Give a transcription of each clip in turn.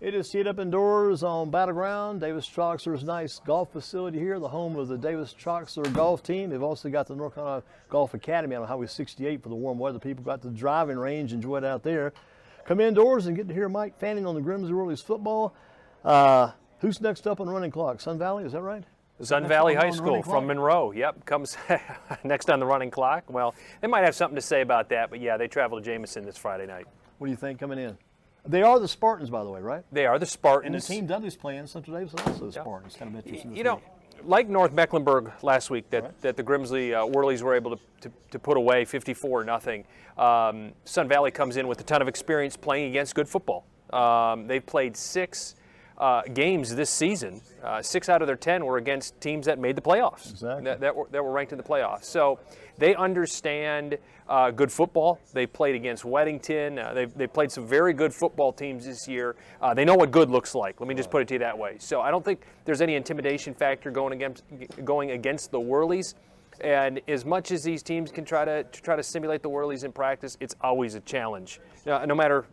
It is teed up indoors on Battleground, Davis Troxler's nice golf facility here, the home of the Davis Troxler golf team. They've also got the North Carolina Golf Academy on Highway 68 for the warm weather. People got the driving range, enjoy it out there. Come indoors and get to hear Mike Fanning on the Grimsley Whirlies football. Who's next up on the running clock? Sun Valley, is that right? Sun Valley High School from Monroe, yep, comes next on the running clock. Well, they might have something to say about that, but yeah, they travel to Jameson this Friday night. What do you think coming in? They are the Spartans, by the way, right? They are the Spartans. And the team Dudley's playing, Central Davis, also the Spartans. Kind of interesting. You know, like North Mecklenburg last week, that the Grimsley Whirlies were able to put away 54-0. Sun Valley comes in with a ton of experience playing against good football. They've played 6 games this season. 6 out of their 10 were against teams that made the playoffs. Exactly. That were ranked in the playoffs. So they understand good football. They played against Weddington. They've played some very good football teams this year. They know what good looks like. Let me just put it to you that way. So I don't think there's any intimidation factor going against the Whirlies. And as much as these teams can try to simulate the Whirlies in practice, it's always a challenge. No matter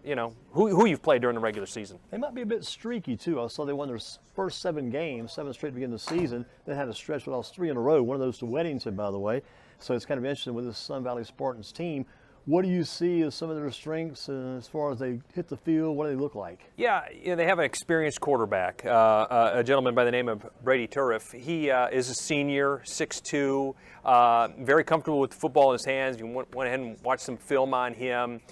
who you've played during the regular season. They might be a bit streaky too. I saw they won their first 7 games, 7 straight to begin the season. Then had a stretch with all 3 in a row. One of those to Weddington, by the way. So it's kind of interesting with this Sun Valley Spartans team. What do you see as some of their strengths as far as they hit the field? What do they look like? Yeah, they have an experienced quarterback, a gentleman by the name of Brady Turriff. He is a senior, 6'2", very comfortable with the football in his hands. You went ahead and watched some film on him.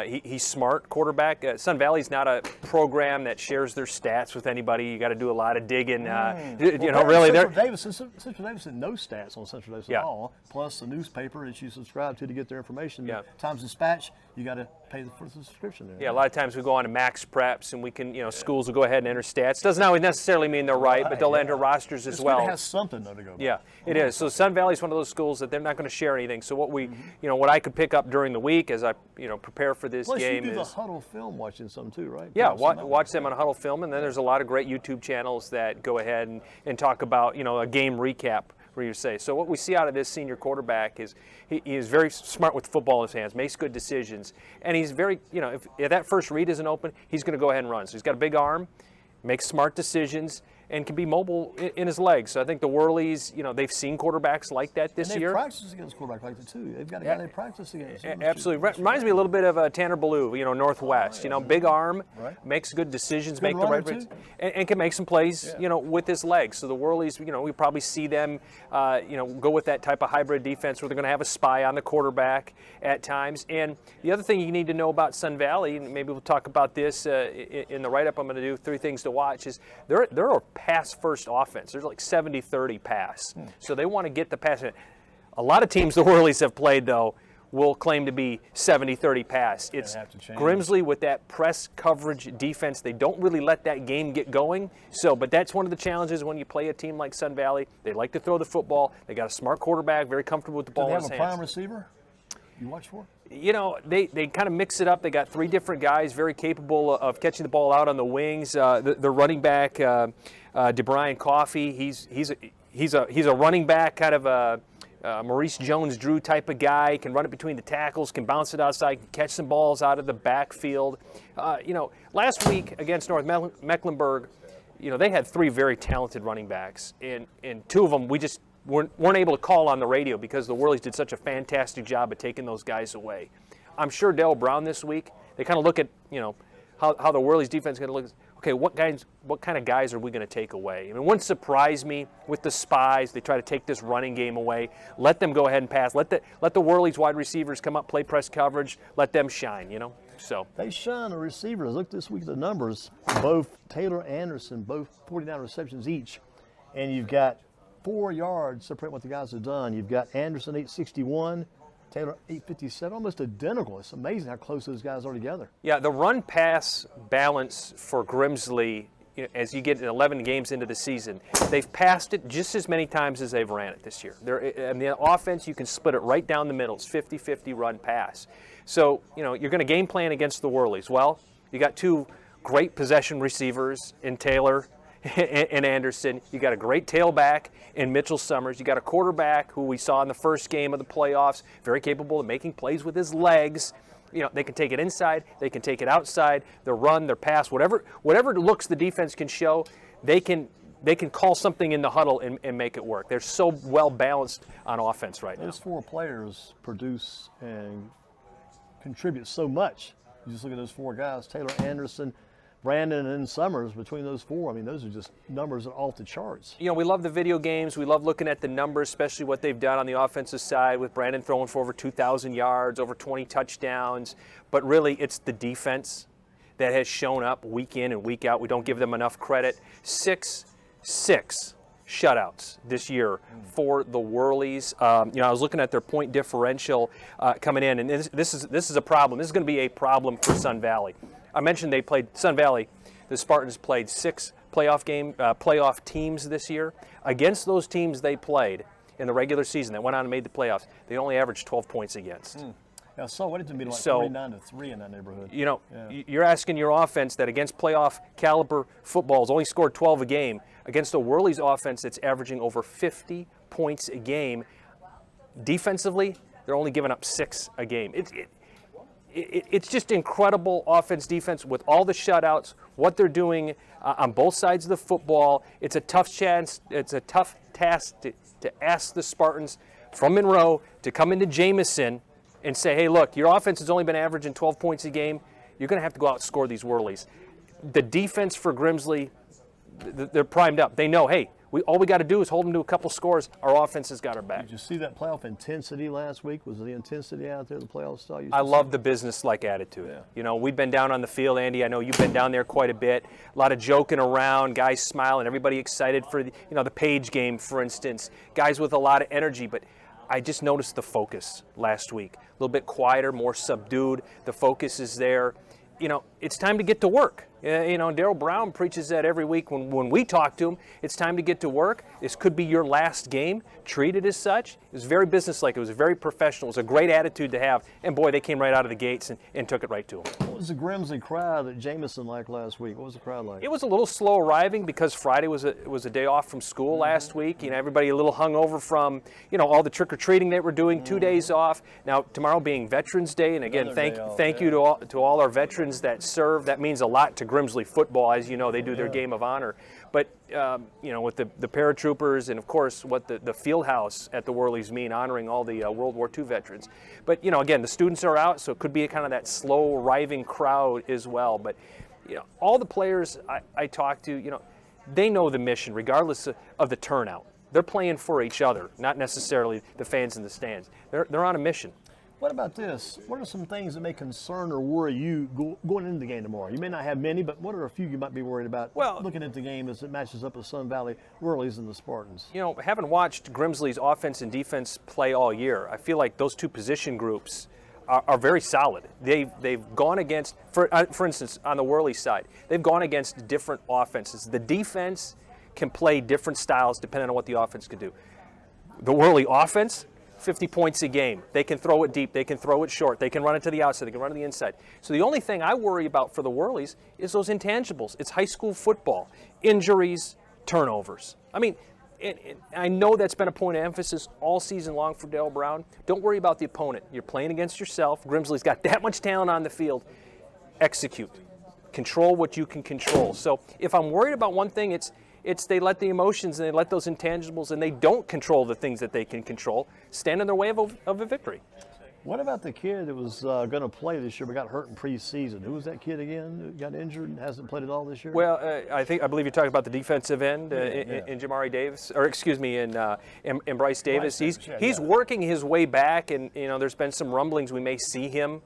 He's smart quarterback. Sun Valley's not a program that shares their stats with anybody. You got to do a lot of digging. Really, Central Davis had no stats on Central Davis at all. Plus the newspaper that you subscribe to get their information. Yeah. Times Dispatch, you got to pay for the subscription there. Yeah, a lot of times we go on to Max Preps and we can, schools will go ahead and enter stats. Doesn't always necessarily mean they're right, but they'll enter rosters as well. It has something though to go by. Yeah, it is. So Sun Valley's one of those schools that they're not going to share anything. So what what I could pick up during the week as I, prepare for this game you do is the Huddle film watching some too, right? Yeah, watch them on Huddle film, and then there's a lot of great YouTube channels that go ahead and talk about a game recap. Where you say. So what we see out of this senior quarterback is he is very smart with football in his hands, makes good decisions, and he's very, if that first read isn't open, he's going to go ahead and run. So he's got a big arm, makes smart decisions, and can be mobile in his legs. So I think the Whirlies, they've seen quarterbacks like that this year. And they practice against quarterbacks like that too. They've got a guy they practice against. Absolutely. Reminds me a little bit of Tanner Ballou, Northwest. Big arm, makes good decisions, make the right plays, and can make some plays, with his legs. So the Whirlies, we probably see them, go with that type of hybrid defense where they're going to have a spy on the quarterback at times. And the other thing you need to know about Sun Valley, and maybe we'll talk about this in the write-up I'm going to do, 3 things to watch, is they're a pass-first offense. There's like 70-30 pass. So they want to get the pass. A lot of teams the Whirlies have played, though, will claim to be 70-30 pass. It's Grimsley with that press coverage defense. They don't really let that game get going. But that's one of the challenges when you play a team like Sun Valley. They like to throw the football. They got a smart quarterback, very comfortable with the ball in his hands. Do they have a prime receiver you watch for? They kind of mix it up. They got 3 different guys very capable of catching the ball out on the wings. The running back, DeBrian Coffey, he's a running back, kind of a Maurice Jones-Drew type of guy. Can run it between the tackles, can bounce it outside, can catch some balls out of the backfield. Last week against North Mecklenburg, they had 3 very talented running backs, and 2 of them we just weren't able to call on the radio because the Whirlies did such a fantastic job of taking those guys away. I'm sure Dale Brown this week, they kind of look at, how the Whirlies defense is going to look. Okay, what kind of guys are we going to take away? I mean, it wouldn't surprise me with the spies. They try to take this running game away. Let them go ahead and pass. Let the Whirlies wide receivers come up, play press coverage. Let them shine, So they shine the receivers. Look this week at the numbers. Both Taylor and Anderson, both 49 receptions each. And you've got 4 yards separate what the guys have done. You've got Anderson 861, Taylor 857, almost identical. It's amazing how close those guys are together. Yeah, the run-pass balance for Grimsley, as you get 11 games into the season, they've passed it just as many times as they've ran it this year. And the offense, you can split it right down the middle. It's 50-50 run-pass. So, you're going to game plan against the Whirlies. Well, you got 2 great possession receivers in Taylor in Anderson. You got a great tailback in Mitchell Summers. You got a quarterback who we saw in the first game of the playoffs, very capable of making plays with his legs. You know, they can take it inside, they can take it outside, their run, their pass, whatever looks the defense can show, they can call something in the huddle and make it work. They're so well balanced on offense right now. Those four players produce and contribute so much. You just look at those four guys, Taylor, Anderson, Brandon, and Summers. Between those four, I mean, those are just numbers that are off the charts. You know, we love the video games. We love looking at the numbers, especially what they've done on the offensive side with Brandon throwing for over 2,000 yards, over 20 touchdowns. But really, it's the defense that has shown up week in and week out. We don't give them enough credit. Six shutouts this year for the Whirlies. You know, I was looking at their point differential coming in, and this is a problem. This is going to be a problem for Sun Valley. I mentioned they played Sun Valley. The Spartans played 6 playoff teams this year. Against those teams they played in the regular season that went on and made the playoffs, they only averaged 12 points against. Yeah, so what did it be like 39-3 in that neighborhood? You know, you're asking your offense that against playoff caliber football has only scored 12 a game against the Whirlies offense that's averaging over 50 points a game. Defensively, they're only giving up 6 a game. It's just incredible offense, defense with all the shutouts, what they're doing on both sides of the football. It's a tough chance. It's a tough task to ask the Spartans from Monroe to come into Jameson and say, hey, look, your offense has only been averaging 12 points a game. You're going to have to go out and score these Whirlies. The defense for Grimsley, they're primed up. They know, hey, all we got to do is hold them to a couple scores. Our offense has got our back. Did you see that playoff intensity last week? Was the intensity out there, the playoff style? I love the business-like attitude. Yeah. You know, we've been down on the field, Andy. I know you've been down there quite a bit. A lot of joking around, guys smiling, everybody excited for the Page game, for instance. Guys with a lot of energy, but I just noticed the focus last week. A little bit quieter, more subdued. The focus is there. You know, it's time to get to work. You know, Darryl Brown preaches that every week when we talk to him. It's time to get to work. This could be your last game. Treat it as such. It was very businesslike. It was very professional. It was a great attitude to have. And boy, they came right out of the gates and took it right to them. What was the Grimsley crowd that Jameson liked last week? What was the crowd like? It was a little slow arriving because Friday was a day off from school last week. You know, everybody a little hungover from, all the trick-or-treating that we're doing, 2 days off. Now, tomorrow being Veterans Day, and again, thank you to all our veterans that serve. That means a lot to Grimsley Football. As you know, they do their game of honor. But, with the paratroopers and, of course, what the field house at the Whirlies mean, honoring all the World War II veterans. But, again, the students are out, so it could be kind of that slow arriving crowd as well. But, all the players I talk to, they know the mission regardless of the turnout. They're playing for each other, not necessarily the fans in the stands. They're on a mission. What about this? What are some things that may concern or worry you going into the game tomorrow? You may not have many, but what are a few you might be worried about looking at the game as it matches up with Sun Valley Whirlies and the Spartans? Having watched Grimsley's offense and defense play all year, I feel like those two position groups are very solid. They've gone against, for instance, on the Whirly side, they've gone against different offenses. The defense can play different styles depending on what the offense can do. The Whirly offense, 50 points a game. They can throw it deep. They can throw it short. They can run it to the outside. They can run it to the inside. So the only thing I worry about for the Whirlies is those intangibles. It's high school football. Injuries, turnovers. I mean, I know that's been a point of emphasis all season long for Darryl Brown. Don't worry about the opponent. You're playing against yourself. Grimsley's got that much talent on the field. Execute. Control what you can control. So if I'm worried about one thing, it's they let the emotions and they let those intangibles and they don't control the things that they can control stand in their way of a victory. What about the kid that was going to play this year but got hurt in preseason? Who was that kid again who got injured and hasn't played at all this year? Well, I believe you're talking about the defensive end in Jamari Davis, or excuse me, in Bryce Davis. He's working his way back, and there's been some rumblings we may see him,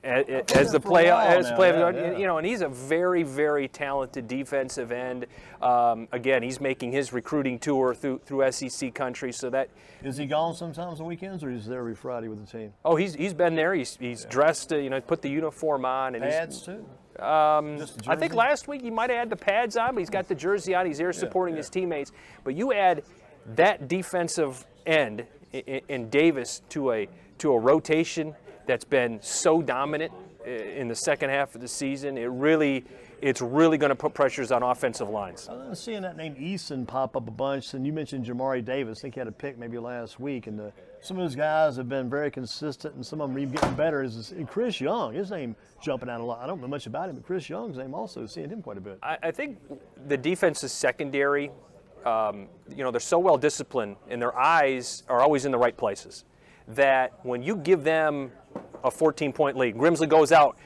as the play, and he's a very, very talented defensive end. Again, he's making his recruiting tour through SEC country. So that is he gone sometimes on weekends, or he's there every Friday with the team? Oh, he's been there. He's dressed, put the uniform on, and pads too. I think last week he might have had the pads on, but he's got the jersey on. He's there supporting his teammates. But you add that defensive end in Davis to a rotation that's been so dominant in the second half of the season. It's really going to put pressures on offensive lines. I was seeing that name Eason pop up a bunch, and you mentioned Jamari Davis. I think he had a pick maybe last week, and some of those guys have been very consistent, and some of them are even getting better. And Chris Young, his name jumping out a lot. I don't know much about him, but Chris Young's name also, seeing him quite a bit. I think the defense's secondary, they're so well disciplined, and their eyes are always in the right places, that when you give them a 14-point lead, Grimsley goes out,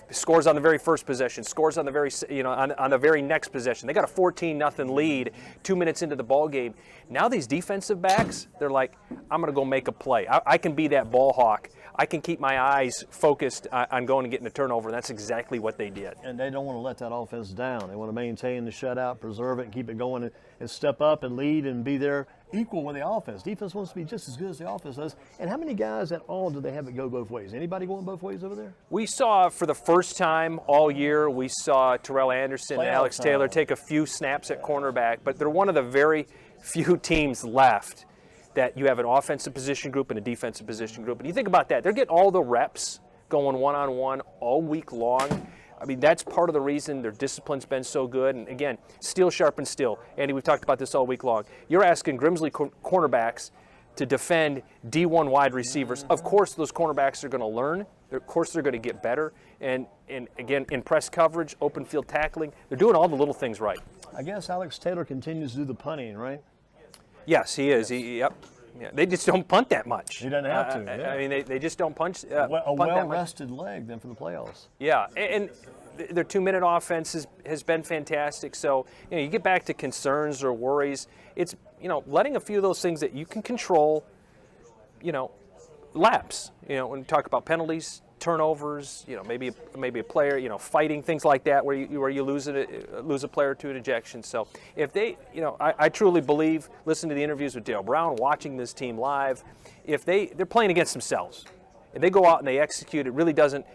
scores on the very first possession, scores on the very, on the very next possession. They got a 14-0 lead 2 minutes into the ball game. Now these defensive backs, they're like, I'm going to go make a play. I can be that ball hawk. I can keep my eyes focused on going and getting a turnover, and that's exactly what they did. And they don't want to let that offense down. They want to maintain the shutout, preserve it, and keep it going, and step up and lead and be there equal with the offense. Defense wants to be just as good as the offense does. And how many guys at all do they have that go both ways? Anybody going both ways over there? We saw, for the first time all year, we saw Terrell Anderson and Alex Taylor take a few snaps at cornerback, but they're one of the very few teams left that you have an offensive position group and a defensive position group. And you think about that, they're getting all the reps going one-on-one all week long. I mean, that's part of the reason their discipline's been so good. And again, steel sharpens steel. Andy, we've talked about this all week long. You're asking Grimsley cornerbacks to defend D1 wide receivers. Of course, those cornerbacks are going to learn. Of course, they're going to get better. And again, in press coverage, open field tackling, they're doing all the little things right. I guess Alex Taylor continues to do the punting, right? Yes, he is. Yep. Yeah, they just don't punt that much. He doesn't have to. Yeah. I mean, they just don't punch. A punt well-rested leg then for the playoffs. Yeah, and their 2-minute offense has been fantastic. So you get back to concerns or worries. It's letting a few of those things that you can control, lapse. When you talk about penalties, turnovers, maybe a player, fighting, things like that, where you lose a player to an ejection. So if they, I truly believe, listening to the interviews with Dale Brown, watching this team live, if they're playing against themselves, and they go out and they execute, it really doesn't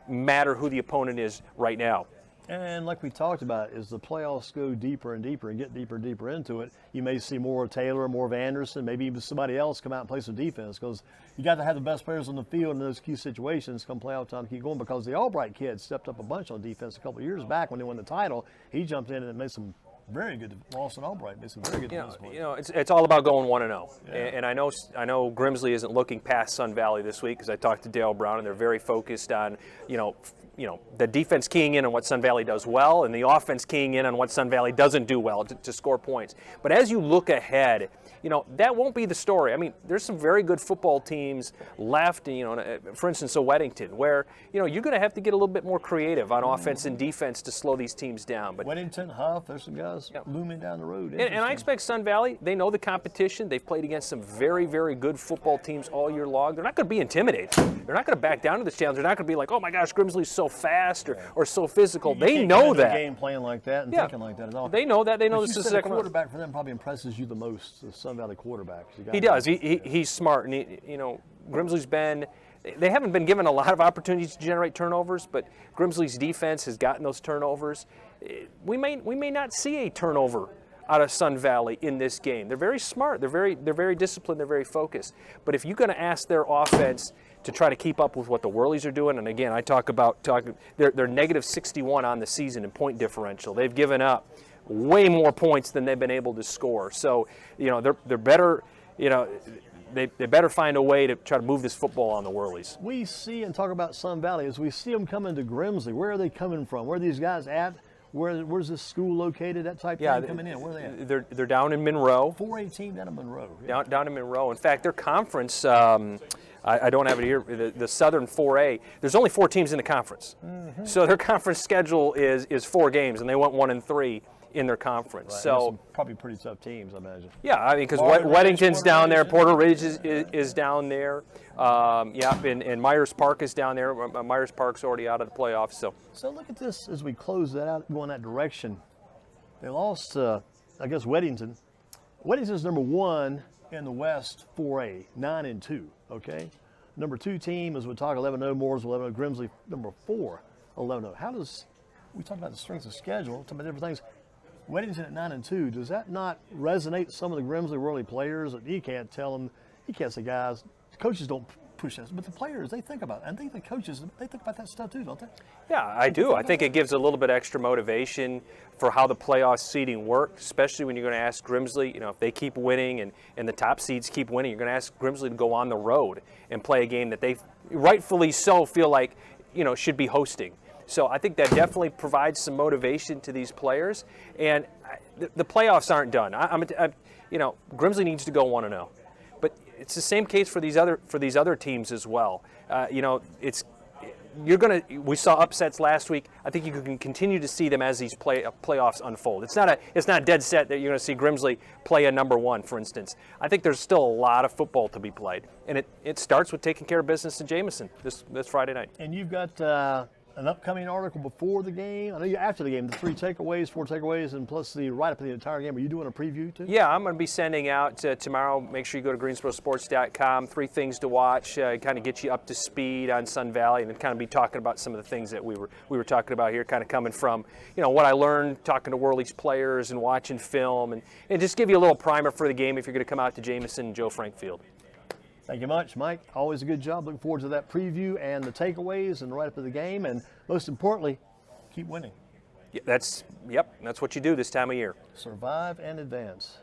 matter who the opponent is right now. And like we talked about, as the playoffs go deeper and deeper and get deeper and deeper into it, you may see more of Taylor, more of Anderson, maybe even somebody else come out and play some defense, because you got to have the best players on the field in those key situations come playoff time to keep going, because the Albright kid stepped up a bunch on defense a couple of years back when they won the title. He jumped in and made some very good, Lawson Albright made some very good defense plays. It's all about going 1-0. Yeah. And I know Grimsley isn't looking past Sun Valley this week, because I talked to Dale Brown, and they're very focused on, the defense keying in on what Sun Valley does well, and the offense keying in on what Sun Valley doesn't do well to score points. But as you look ahead, that won't be the story. I mean, there's some very good football teams left, for instance, Weddington, where, you're going to have to get a little bit more creative on offense and defense to slow these teams down. But Weddington, Huff, there's some guys looming down the road. And I expect Sun Valley, they know the competition. They've played against some very, very good football teams all year long. They're not going to be intimidated. They're not going to back down to this challenge. They're not going to be like, oh my gosh, Grimsley's so fast or so physical. They know that. Game playing like that and thinking like that at all. They know that. They know this is the second quarterback for them probably impresses you the most, the Sun Valley quarterback. He does. He's smart, and Grimsley's been. They haven't been given a lot of opportunities to generate turnovers, but Grimsley's defense has gotten those turnovers. We may not see a turnover out of Sun Valley in this game. They're very smart. They're very disciplined. They're very focused. But if you're going to ask their offense to try to keep up with what the Whirlies are doing, and again, I talk about they're negative 61 on the season in point differential. They've given up way more points than they've been able to score. So they're better. They better find a way to try to move this football on the Whirlies. We see and talk about Sun Valley as we see them coming to Grimsley. Where are they coming from? Where are these guys at? Where's this school located? That type of thing coming in. Where are they at? They're down in Monroe. 4A team down in Monroe. Yeah. Down in Monroe. In fact, their conference. I don't have it here. The Southern 4A. There's only 4 teams in the conference, so their conference schedule is 4 games, and they went 1-3 in their conference. Right. So probably pretty tough teams, I imagine. Yeah, I mean, because Weddington's down there, Porter Ridge is down there, and Myers Park is down there. Myers Park's already out of the playoffs. So look at this as we close that out, going that direction. They lost, I guess, Weddington. Weddington's number 1 in the West 4A, 9-2. Okay, number 2 team, as we talk, 11-0. Moores 11-0. Grimsley number 4, 11-0. How does we talk about the strength of schedule, talk about different things? Weddington at 9-2, does that not resonate with some of the Grimsley Whirly players? You can't tell them, you can't say, guys, the coaches don't push us, but the players, they think about it. And I think the coaches, they think about that stuff too, don't they? Yeah, I do. I think it gives a little bit extra motivation for how the playoff seeding works, especially when you're going to ask Grimsley, if they keep winning and the top seeds keep winning, you're going to ask Grimsley to go on the road and play a game that they rightfully so feel like, should be hosting. So I think that definitely provides some motivation to these players. And the playoffs aren't done. Grimsley needs to go 1-0. But it's the same case for these other teams as well. We saw upsets last week. I think you can continue to see them as these playoffs unfold. It's not dead set that you're going to see Grimsley play a number one, for instance. I think there's still a lot of football to be played, and it starts with taking care of business in Jameson this Friday night. And you've got an upcoming article before the game. I know you after the game, the 4 takeaways, and plus the write-up of the entire game. Are you doing a preview too? Yeah, I'm going to be sending out tomorrow. Make sure you go to greensborosports.com. 3 things to watch, kind of get you up to speed on Sun Valley, and then kind of be talking about some of the things that we were talking about here, kind of coming from what I learned talking to Whirlies players and watching film, and just give you a little primer for the game if you're going to come out to Jameson and Joe Frank Field. Thank you much, Mike. Always a good job. Looking forward to that preview and the takeaways and the write-up of the game. And most importantly, keep winning. Yeah, that's what you do this time of year. Survive and advance.